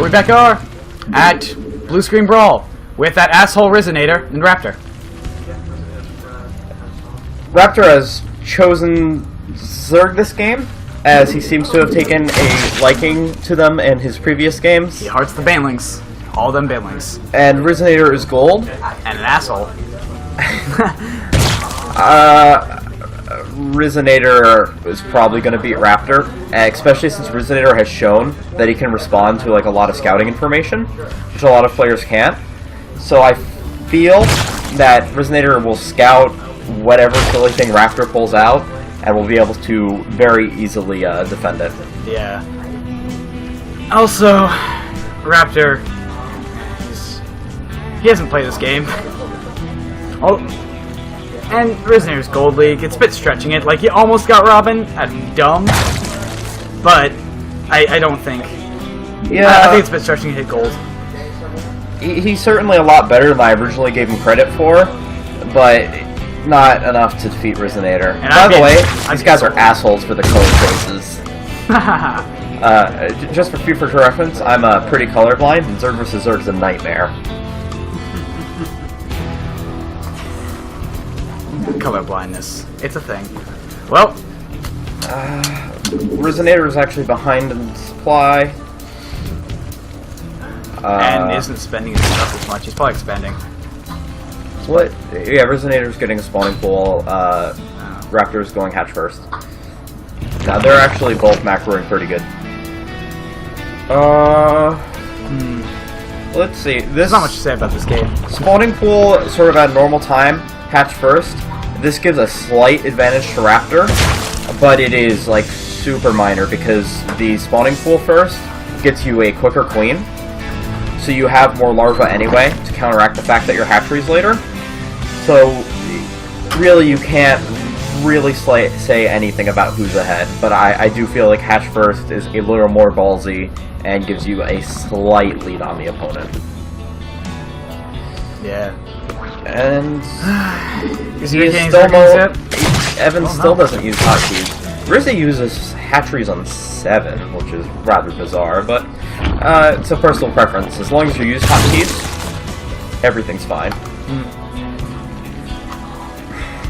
we back are at Blue Screen Brawl with that asshole Rizzinator and Wrapter. Wrapter has chosen Zerg this game, as he seems to have taken a liking to them in his previous games. He hearts the banelings. All them banelings. And Rizzinator is gold. And an asshole. Rizzinator is probably going to beat Wrapter, especially since Rizzinator has shown that he can respond to like a lot of scouting information, which a lot of players can't. So I feel that Rizzinator will scout whatever silly thing Wrapter pulls out, and will be able to very easily defend it. Yeah. Also, Wrapter, he hasn't played this game. Oh. And Rizzinator's Gold League, it's a bit stretching it. Like, he almost got Robin. That'd be dumb. But, I don't think. Yeah. I think it's a bit stretching to hit Gold. He's certainly a lot better than I originally gave him credit for, but not enough to defeat Rizzinator. And by the way, these guys are assholes for the color choices. Just for future reference, I'm pretty colorblind, and Zerg vs. Zerg's a nightmare. Color blindness. It's a thing. Well, Rizzinator is actually behind in supply. And isn't spending his stuff as much. He's probably expanding. What? Yeah, Rizzinator's getting a spawning pool. Raptor's going hatch first. Now they're actually both macroing pretty good. Let's see. There's not much to say about this game. Spawning pool sort of at normal time. Hatch first. This gives a slight advantage to Wrapter, but it is like super minor because the spawning pool first gets you a quicker queen, so you have more larvae anyway to counteract the fact that your hatchery's later. So really you can't really say anything about who's ahead, but I do feel like hatch first is a little more ballsy and gives you a slight lead on the opponent. Yeah. And is he still Evan still doesn't use hotkeys. Rizzy uses hatcheries on 7, which is rather bizarre, but it's a personal preference. As long as you use hotkeys, everything's fine.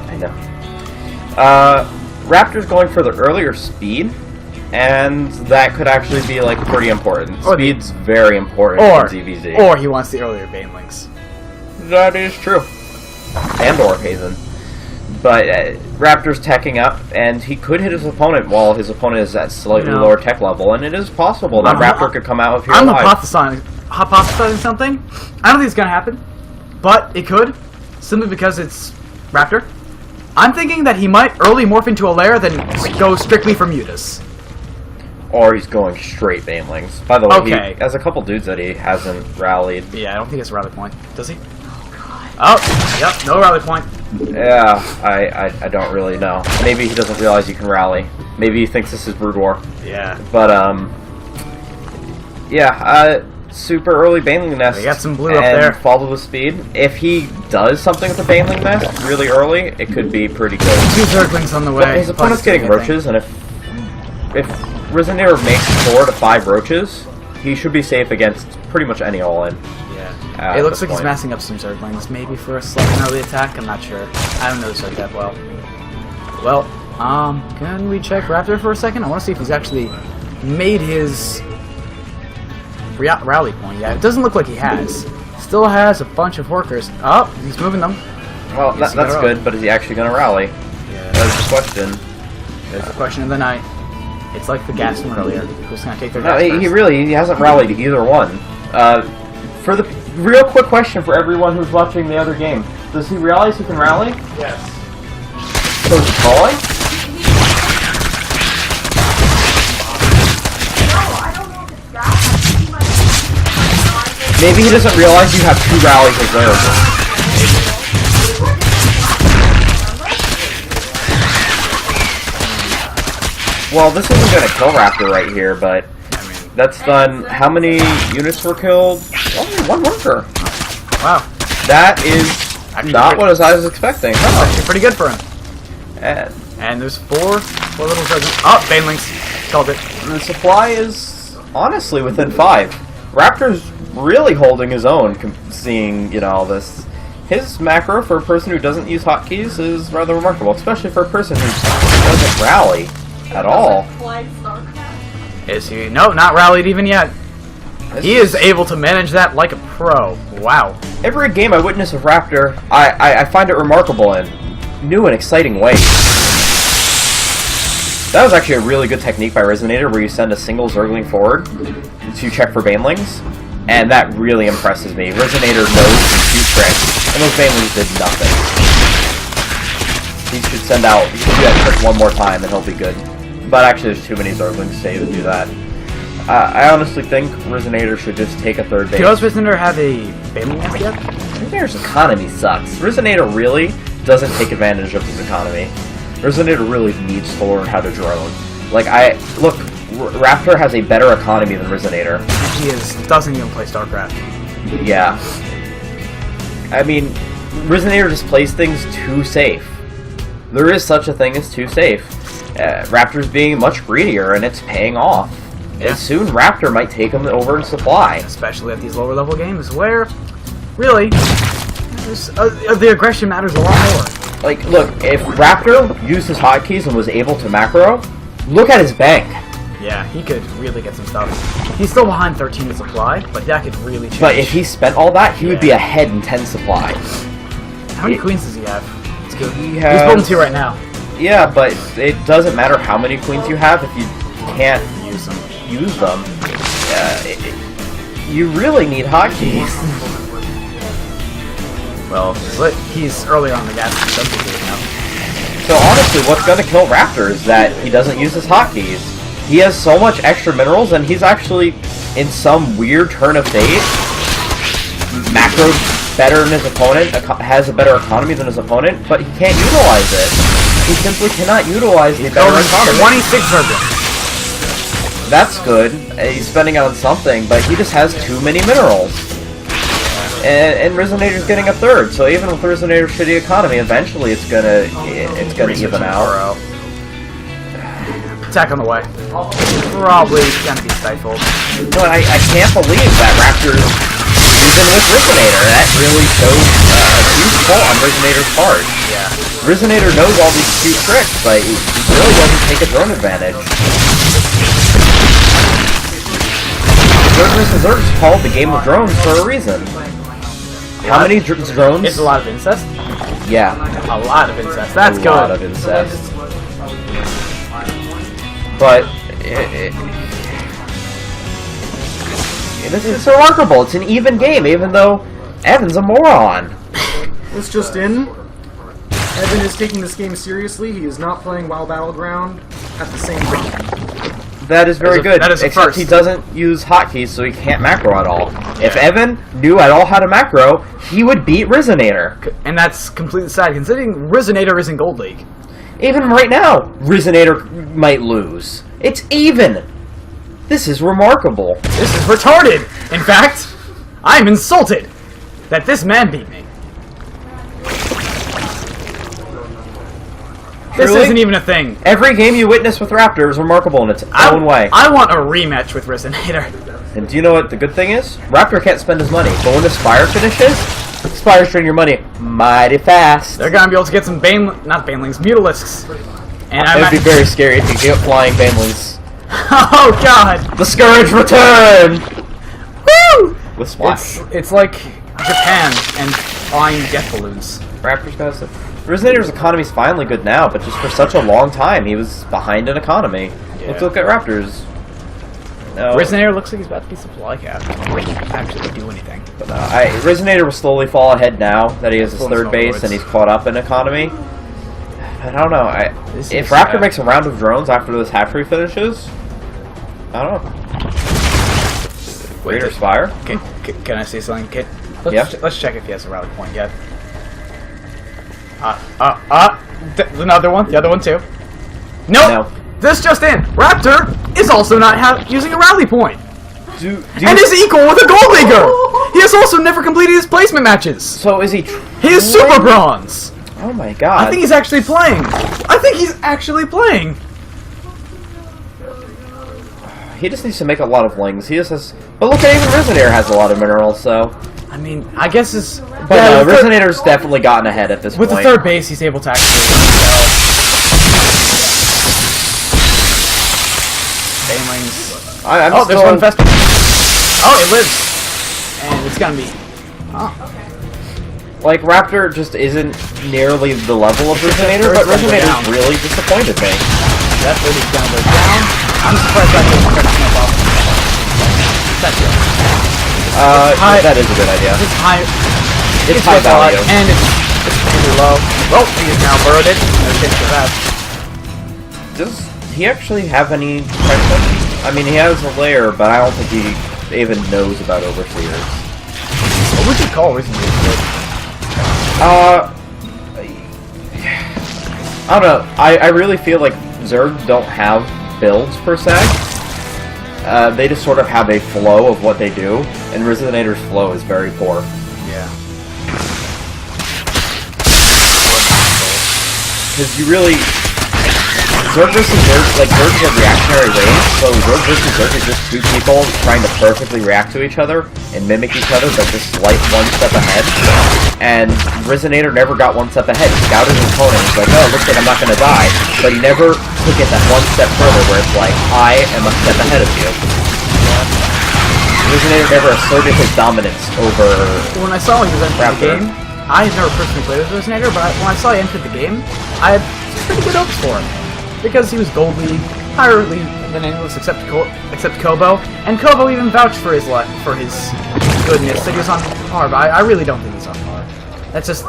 I know. Raptor's going for the earlier speed, and that could actually be like pretty important. Speed's very important in ZVZ. Or he wants the earlier banelings. That is true. And or Hazen. But Raptor's teching up, and he could hit his opponent while his opponent is at slightly lower tech level, and it is possible that Wrapter could come out of here alive. I'm hypothesizing something. I don't think it's going to happen, but it could, simply because it's Wrapter. I'm thinking that he might early morph into a lair, then go strictly for Mutas. Or he's going straight banelings. By the way, he has a couple dudes that he hasn't rallied. Yeah, I don't think it's a rally point. Does he? Oh, yep, no rally point. Yeah, I don't really know. Maybe he doesn't realize you can rally. Maybe he thinks this is Brood War. Yeah. But, yeah, super early Baneling Nest. We got some blue up there. Follow the speed. If he does something with the Baneling Nest really early, it could be pretty good. 2 Zerglings on the way. But his opponent's getting roaches, and if Rizzinator makes 4 to 5 roaches, he should be safe against pretty much any all-in. Yeah. It looks like he's massing up some Zerglings, maybe for a slight early attack, I'm not sure. I don't know the Zerg that well. Well, can we check Wrapter for a second? I want to see if he's actually made his rally point. Yeah, it doesn't look like he has. Still has a bunch of workers. Oh, he's moving them. Well, that's good, but is he actually going to rally? Yeah. That's the question. There's the question of the night. It's like the gas from earlier. Who's going to take their gas first? He hasn't rallied either one. For the real quick question for everyone who's watching the other game, does he realize he can rally? Yes. So he's calling? Maybe he doesn't realize you have 2 rallies available. Well, this isn't going to kill Wrapter right here, but that's done. How many units were killed? Only 1 worker. Wow. That is not what I was expecting. That's actually pretty good for him. And there's 4 little Zerglings. Oh, banelings. Called it. And the supply is honestly within 5. Wrapter's really holding his own, seeing, you know, all this. His macro for a person who doesn't use hotkeys is rather remarkable, especially for a person who doesn't rally at all. Is he? No, not rallied even yet. He is able to manage that like a pro. Wow. Every game I witness of Wrapter, I find it remarkable in new and exciting ways. That was actually a really good technique by Rizzinator, where you send a single Zergling forward to check for banelings, and that really impresses me. Rizzinator knows his few tricks, and those banelings did nothing. He should send out, he should do that trick one more time, and he'll be good. But actually, there's too many Zerglings to even do that. I honestly think Rizzinator should just take a third base. Does Rizzinator have a baneling amp yet? Rizzinator's economy sucks. Rizzinator really doesn't take advantage of his economy. Rizzinator really needs to learn how to drone. Like, look, Wrapter has a better economy than Rizzinator. He doesn't even play Starcraft. Yeah. I mean, Rizzinator just plays things too safe. There is such a thing as too safe. Wrapter's being much greedier, and it's paying off. Yeah. And soon Wrapter might take him over in supply. Especially at these lower level games, where, really, the aggression matters a lot more. Like, look, if Wrapter used his hotkeys and was able to macro, look at his bank. Yeah, he could really get some stuff. He's still behind 13 in supply, but that could really change. But if he spent all that, he would be ahead in 10 supply. How many queens does he have? It's good. He's building 2 right now. Yeah, but it doesn't matter how many queens you have if you can't use them. You really need hotkeys. Well, he's earlier on the gas substitute now. So honestly, what's going to kill Wrapter is that he doesn't use his hotkeys. He has so much extra minerals, and he's actually, in some weird turn of fate, macroed better than his opponent, has a better economy than his opponent, but he can't utilize it. He simply cannot utilize the better economy. 26 Zerglings. That's good. He's spending on something, but he just has too many minerals. And Rizzinator's getting a third, so even with Rizzinator's shitty economy, eventually it's gonna even out. Attack on the way. Probably gonna be stifled. No, I can't believe that Wrapter's using with Rizzinator. That really shows a huge fault on Rizzinator's part. Yeah. Rizzinator knows all these cute tricks, but he really doesn't take a drone advantage. Zerg vs. Zerg's called the game of drones for a reason. How many drones? It's a lot of incest? Yeah. A lot of incest. That's good. A lot of incest. But it's remarkable. It's an even game, even though Evan's a moron. This just in. Evan is taking this game seriously. He is not playing WoW Battleground at the same time. That is very good. That is except he doesn't use hotkeys, so he can't macro at all. If Evan knew at all how to macro, he would beat Rizzinator. And that's completely sad, considering Rizzinator is in Gold League. Even right now, Rizzinator might lose. It's even. This is remarkable. This is retarded. In fact, I'm insulted that this man beat me. This Really? isn't even a thing. Every game you witness with Wrapter is remarkable in its own way. I want a rematch with Rizzinator. And do you know what the good thing is? Wrapter can't spend his money, but when the Spire finishes, Spire's drain your money mighty fast. They're gonna be able to get some not banelings, mutalisks. And It would be very scary if you get flying banelings. Oh god! The Scourge return! Woo! With Splash. It's like Japan and flying jet balloons. Raptor's got stuff. Rizzinator's economy's finally good now, but just for such a long time, he was behind in economy. Yeah. Let's look at Raptor's. No. Rizzinator looks like he's about to be supply capped. He can't actually do anything. But Rizzinator will slowly fall ahead now that he has his Pulling third some base lords. and he's caught up in economy. I don't know. If Wrapter makes a round of drones after this hatchery finishes, I don't know. Greater Spire? Can I say something, Kit? Yeah. Let's check if he has a rally point yet. Another one. The other one too. Nope. No. This just in. Wrapter is also not using a rally point. And is equal with a Gold Leaguer! He has also never completed his placement matches. So is he He is Super Bronze! Oh my god. I think he's actually playing. He just needs to make a lot of lings. He just has... But look at even Rizzinator has a lot of minerals, so... I mean, I guess it's... But no, Rizzinator's definitely gotten ahead at this point. With the third base, he's able to actually... Banelings. I'm there's one festival. Oh, it lives! And it's gonna be... Oh. Like, Wrapter just isn't nearly the level of Rizzinator, but Rizzinator's really disappointed me. That 30's gonna go down. I'm surprised I didn't start to snap off. That's it. That is a good idea. It's high. It's high value. And it's pretty low. Oh, he has now burrowed it. No chance for that. Does he actually have any protection? I mean, he has a lair, but I don't think he even knows about Overseers. What would you call Rizzinator? I don't know. I really feel like Zerg don't have builds per se. They just sort of have a flow of what they do, and Rizzinator's flow is very poor. Yeah. Because you really... Zerg versus Zerg, like, Zerg is a reactionary range, so Zerg versus Zerg is just two people trying to perfectly react to each other and mimic each other, but just slight one step ahead. And Rizzinator never got one step ahead. He scouted his opponent, he's like, oh, looks like I'm not gonna die. But he never took it that one step further, where it's like, I am a step ahead of you. Rizzinator never asserted his dominance over... When I saw him enter the game, I had never personally played with Rizzinator, but when I saw he entered the game, I had pretty good hopes for him. Because he was gold league, higher league than anyone else except Kobo, and Kobo even vouched for his goodness that he was on par, but I really don't think he's on par. That's just...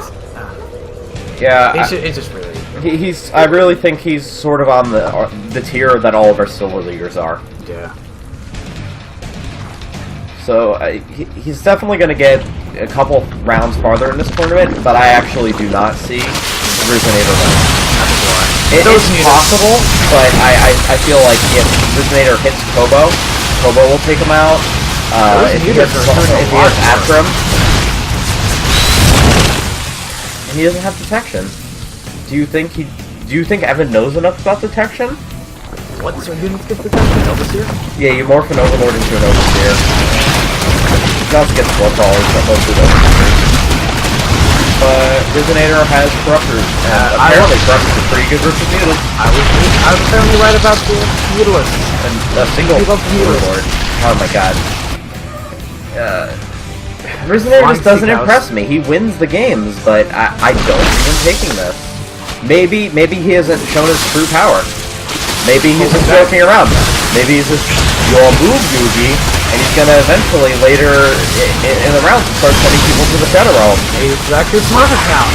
yeah, it's just really... He's. I really think he's sort of on the tier that all of our silver leaguers are. Yeah. So he's definitely going to get a couple rounds farther in this tournament, but I actually do not see Rizzinator winning. It's possible, but I feel like if Rizzinator hits Kobo, Kobo will take him out. If he has Atram, and he doesn't have detection. Do you think Evan knows enough about detection? What sort of units get detection? Overseer? Yeah, you morph an Overlord into an Overseer. He also gets blood crawlers, but mostly Overseers. But Rizzinator has Corruptors, and apparently Corruptors are pretty good versus mutants. I was apparently right about the Mutalists. And a single Overlord. Oh my god. Rizzinator just doesn't impress me. He wins the games, but I don't see him taking this. Maybe he hasn't shown his true power. Maybe he's just joking around. Maybe he's just your move, Yugi, and he's gonna eventually later in the rounds start sending people to the Shadow Realm. Maybe it's actually Smurf account.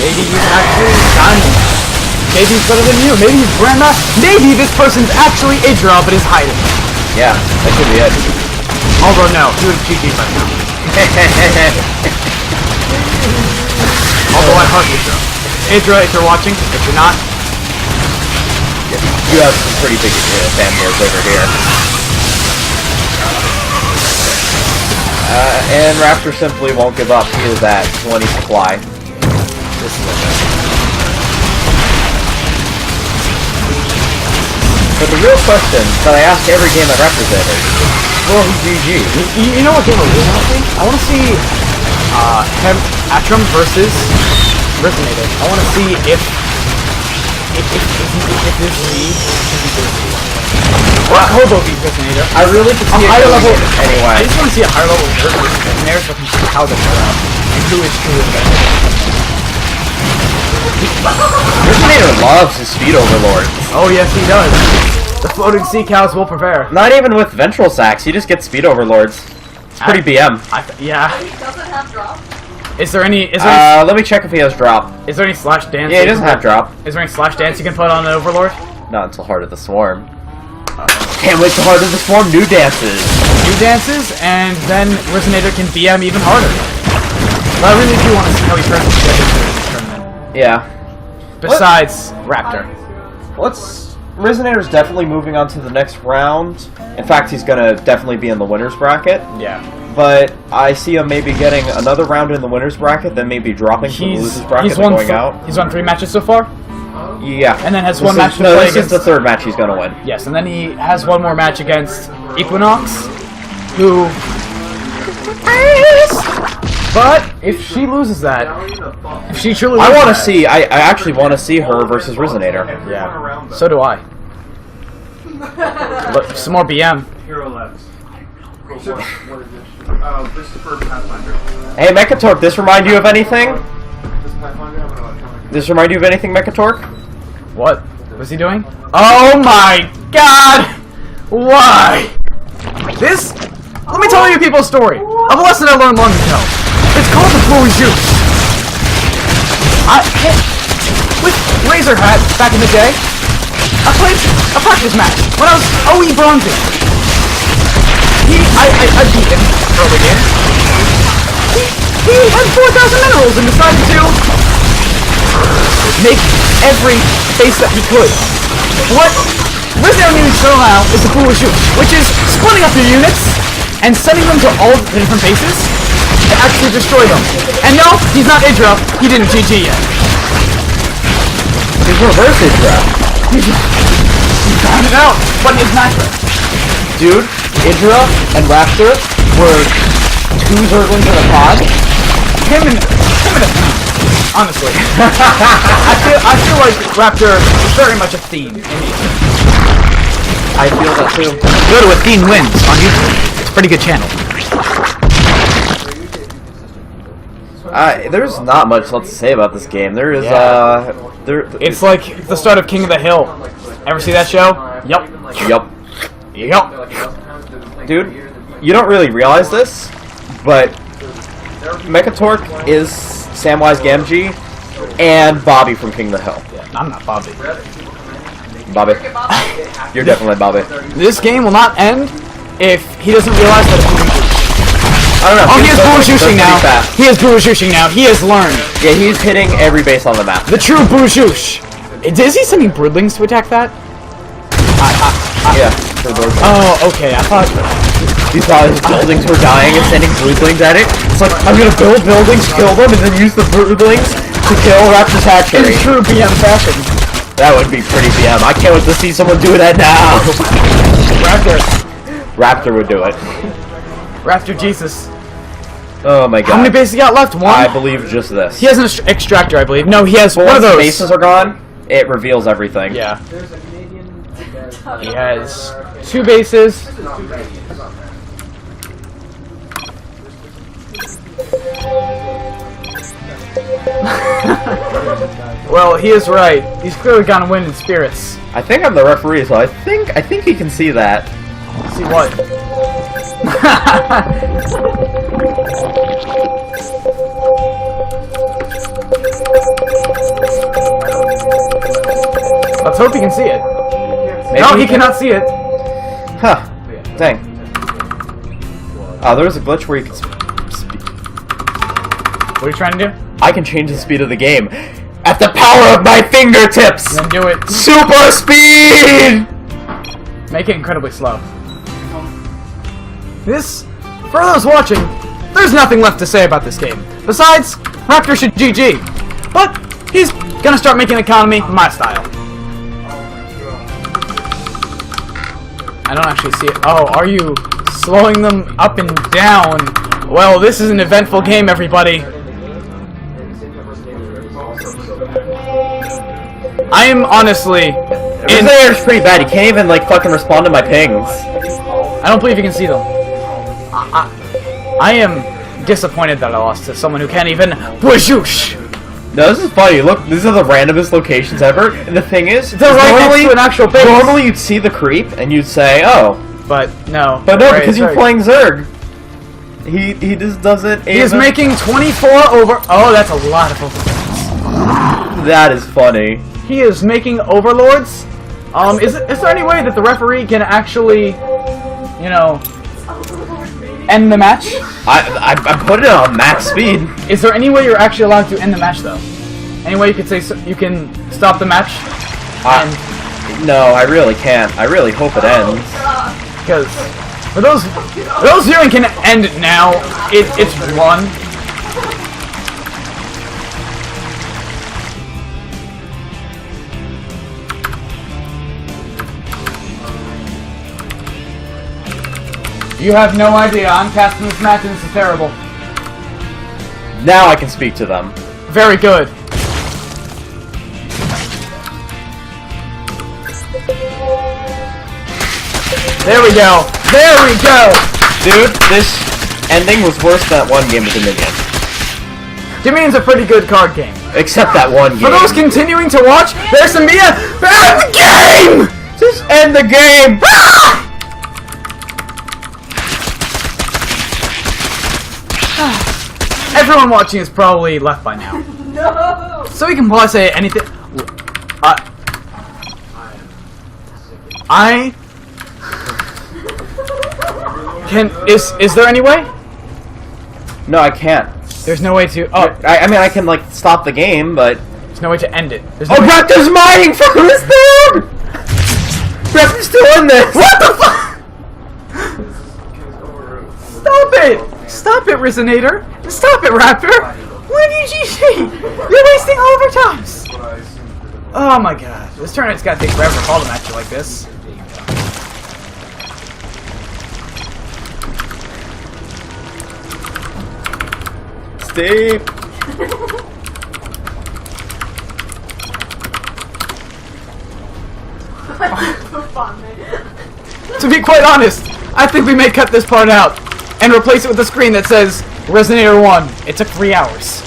Maybe he's actually done. Maybe he's better than you. Maybe he's Grandma. Maybe this person's actually Idra, but is hiding. Yeah, that could be it. Although no, he would have GG'd by now. Although I heart Idra. Idra, if you're watching, if you're not, you have some pretty big fan wars over here. And Wrapter simply won't give up. He is at 20 supply. this is it. But the real question that I ask every game I represent is, will he GG? You know what game I really want to see? I want to see Atram versus Rizzinator. I want to see if this lead can be good. Or Kobo beat Rizzinator. I really could see a higher level anyway. I just want to see a higher level versus Rizzinator so I can see how they play out and who is truly the best. Rizzinator loves his speed overlord. Oh yes, he does. The floating sea cows will prevail. Not even with ventral sacks, he just gets speed overlords. It's pretty BM. Yeah. He doesn't have drop. Is there any? Let me check if he has drop. Is there any slash dance? Yeah, he doesn't have drop. Is there any slash dance you can put on the Overlord? Not until Heart of the Swarm. Can't wait till Heart of the Swarm new dances. New dances, and then Rizzinator can BM even harder. But I really do want to see how he turns into this tournament. Yeah. Besides Wrapter. Rizzinator's definitely moving on to the next round. In fact, he's gonna definitely be in the winner's bracket. Yeah. But I see him maybe getting another round in the winner's bracket, then maybe dropping from the loser's bracket and going out. He's won 3 matches so far? Yeah. And then has This one is- match to No, play this is the against- third match he's gonna win. Yes, and then he has one more match against Equinox, who... But if she loses that, if she truly I loses want to that- see. I actually want to see her versus Rizzinator. Yeah, so do I. But some more BM. Hero Labs. What is this? This is for Pathfinder. Hey, Mechatork, this remind you of anything? This Pathfinder, I'm gonna electronic. This remind you of anything, Mechatork? What was he doing? Oh my god! Why? This... Let me tell you people's story of a lesson I learned long ago. It's called the Blue Juice. With Razor Hat back in the day, I played a practice match when I was OE bronzing. I beat him early game. He had 4,000 minerals and decided to make every base that he could. What Rizzinator needs to know now is the Blue Juice, which is splitting up your units and sending them to all the different bases and actually destroy them. And no, he's not Idra. He didn't GG yet. He's reverse Idra. He found it out, but his natural. Dude, Idra and Wrapter were two Zerglings in a pod. Him and honestly. I feel like Wrapter is very much a theme in these. I feel that too. Go to Athene Wins on YouTube. It's a pretty good channel. There's not much left to say about this game. There is, It's like the start of King of the Hill. Ever see that show? Yup. Yup. Yup. Dude, you don't really realize this, but Mechatork is Samwise Gamgee and Bobby from King of the Hill. Yeah, I'm not Bobby. Bobby. You're definitely Bobby. This game will not end if he doesn't realize that it's Blue. I don't know. Oh, he has Blue Juicing now. Fast. He has Blue Juicing now. He has learned. Yeah, he's hitting every base on the map. The true Blue Juice. Is he sending broodlings to attack that? Yeah. For those. Oh, okay. I thought... He thought his buildings were dying and sending broodlings at it. It's like, I'm gonna build buildings, kill them, and then use the broodlings to kill Raptor's hatchery. In true BM fashion. That would be pretty BM. I can't wait to see someone do that now. Raptor would do it. Raptor Jesus. Oh my god. How many bases he got left? One? I believe just this. He has an extractor, I believe. No, he has one of Once the those. bases are gone, it reveals everything. Yeah. He has 2 bases. Well, he is right. He's clearly gonna win in spirits. I think I'm the referee, so I think he can see that. See what? Let's hope he can see it. Maybe No, he can. cannot see it. Huh. Dang. Oh, there was a glitch where you could speed. What are you trying to do? I can change the speed of the game at the power of my fingertips. Then do it. Super speed. Make it incredibly slow. This, for those watching, there's nothing left to say about this game. Besides, Wrapter should GG. But he's gonna start making an economy my style. I don't actually see it. Oh, are you slowing them up and down? Well, this is an eventful game, everybody. I am honestly... Rizzinator's pretty bad. He can't even, like, fucking respond to my pings. I don't believe you can see them. I am disappointed that I lost to someone who can't even... Whoosh! No, this is funny. Look, these are the randomest locations ever. And the thing is, They're right next to an actual base. Normally you'd see the creep and you'd say, oh. But no. But no, Right, because you're right. playing Zerg. He just doesn't. He is making 24 over... Oh, that's a lot of overlords. That is funny. He is making overlords? Is there any way that the referee can actually, you know, end the match? I put it on max speed. Is there any way you're actually allowed to end the match, though? Any way you could say you can stop the match? No, I really can't. I really hope it ends. Because for those viewing can end it now. It's won. You have no idea. I'm casting this match and this is terrible. Now I can speak to them. Very good. There we go. There we go. Dude, this ending was worse than that one game with Dominion. Dominion's a pretty good card game. Except that one game. For those continuing to watch, there's some Mia. End the game! Just end the game! Everyone watching is probably left by now. No! So we can probably say anything. I can. Is there any way? No, I can't. There's no way to. Oh, I mean, I can, like, stop the game, but... there's no way to end it. There's no Oh, way Wrapter's mining for this dude! Wrapter's still in this! What the fuck? Stop it! Stop it, Rizzinator! Stop it, Wrapter! What did you see? You're wasting all of our times! Oh my god. This tournament's gotta take forever to call the match like this. Steve! To be quite honest, I think we may cut this part out and replace it with a screen that says Rizzinator 1. It took 3 hours.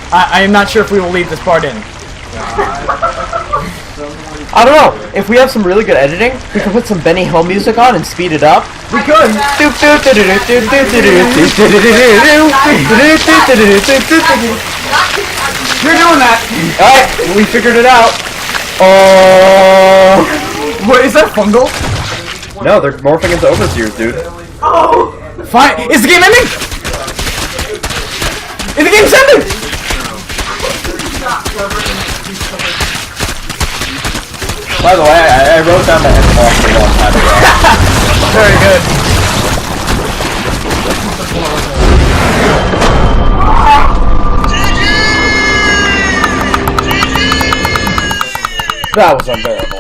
I am not sure if we will leave this part in. I don't know. If we have some really good editing, we can put some Benny Hill music on and speed it up. We could! You're doing that! Alright, we figured it out. Oh! What, is that fungal? No, they're morphing into overseers, dude. Oh! Fine! Is the game ending? Is the game ending? By the way, I wrote down the end boss a long time ago. Very good. That was unbearable.